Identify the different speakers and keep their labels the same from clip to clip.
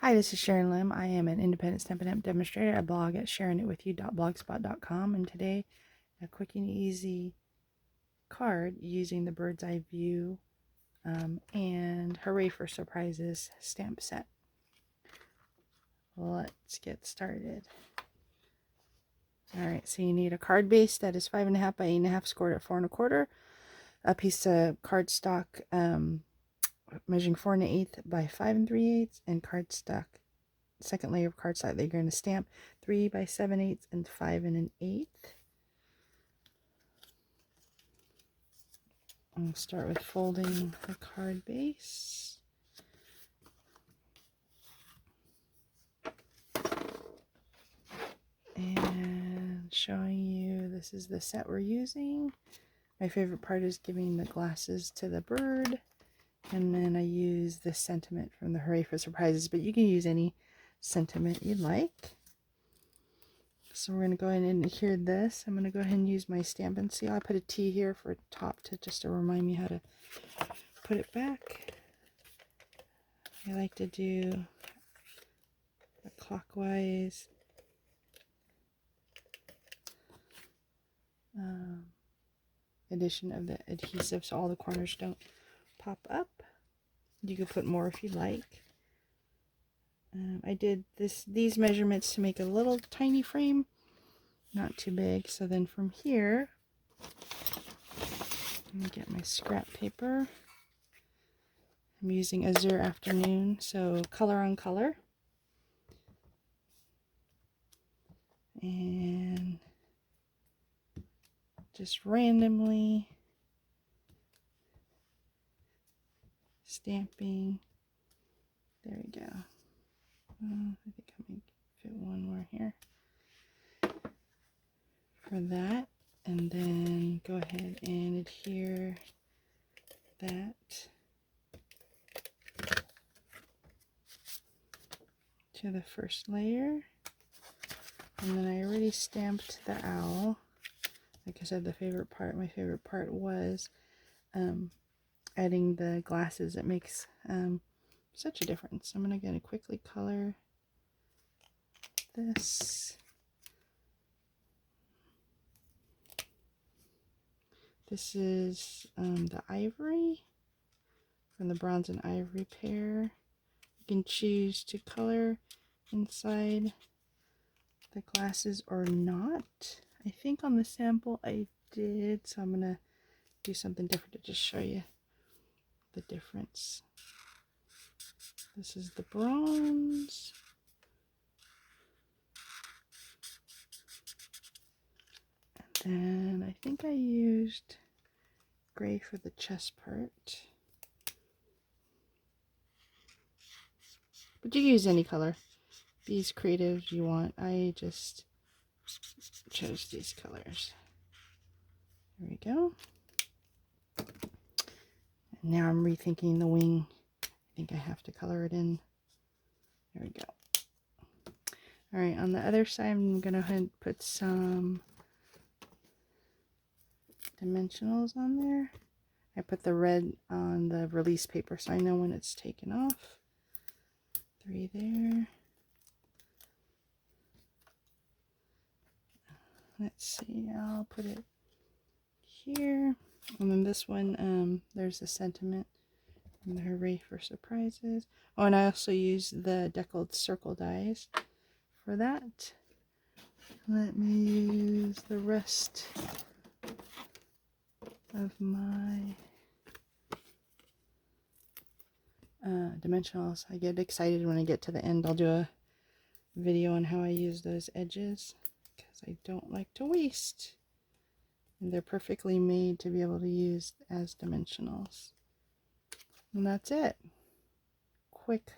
Speaker 1: Hi, this is Sharon Lim. I am an independent Stampin' demonstrator. I blog at sharonitwithyou.blogspot.com, and today a quick and easy card using the bird's eye view and Hooray for Surprises stamp set. Let's get started. Alright, so you need a card base that is 5.5 by 8.5, scored at 4 1/4, a piece of cardstock measuring 4 1/8 by 5 3/8, and cardstock, second layer of cardstock that you're going to stamp 3 by 7/8 and 5 1/8. I'll start with folding the card base. And showing you this is the set we're using. My favorite part is giving the glasses to the bird. And then I use the sentiment from the Hooray for Surprises, but you can use any sentiment you like. So we're going to go ahead and adhere this. I'm going to go ahead and use my Stampin' seal. I put a T here for top to remind me how to put it back. I like to do a clockwise addition of the adhesive so all the corners don't pop up. You can put more if you like. I did these measurements to make a little tiny frame, not too big. So then from here, let me get my scrap paper. I'm using Azure Afternoon, so color on color. And just randomly stamping. There we go. I think I might fit one more here for that. And then go ahead and adhere that to the first layer. And then I already stamped the owl. Like I said, my favorite part was adding the glasses. It makes such a difference. I'm going to quickly color this. This is the ivory from the bronze and ivory pair. You can choose to color inside the glasses or not. I think on the sample I did, so I'm going to do something different to just show you the difference. This is the bronze. And then I think I used gray for the chest part. But you can use any color. Be as creative as you want. I just chose these colors. There we go. And now I'm rethinking the wing. I think I have to color it in. There we go. Alright, on the other side I'm going to put some dimensionals on there. I put the red on the release paper so I know when it's taken off. 3 there. Let's see, I'll put it here. And then this one, there's the sentiment and the Hooray for Surprises. Oh, and I also use the deckled circle dies for that. Let me use the rest of my dimensionals. I get excited when I get to the end. I'll do a video on how I use those edges because I don't like to waste. And they're perfectly made to be able to use as dimensionals. And that's it. Quick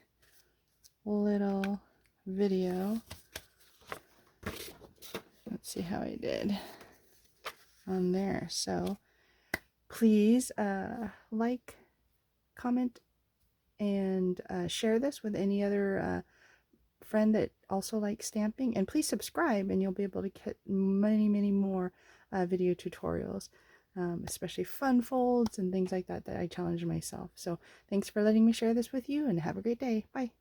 Speaker 1: little video. Let's see how I did on there. So please like, comment, and share this with any other friend that also likes stamping. And please subscribe and you'll be able to get many more video tutorials, especially fun folds and things like that I challenge myself. So thanks for letting me share this with you and have a great day. Bye.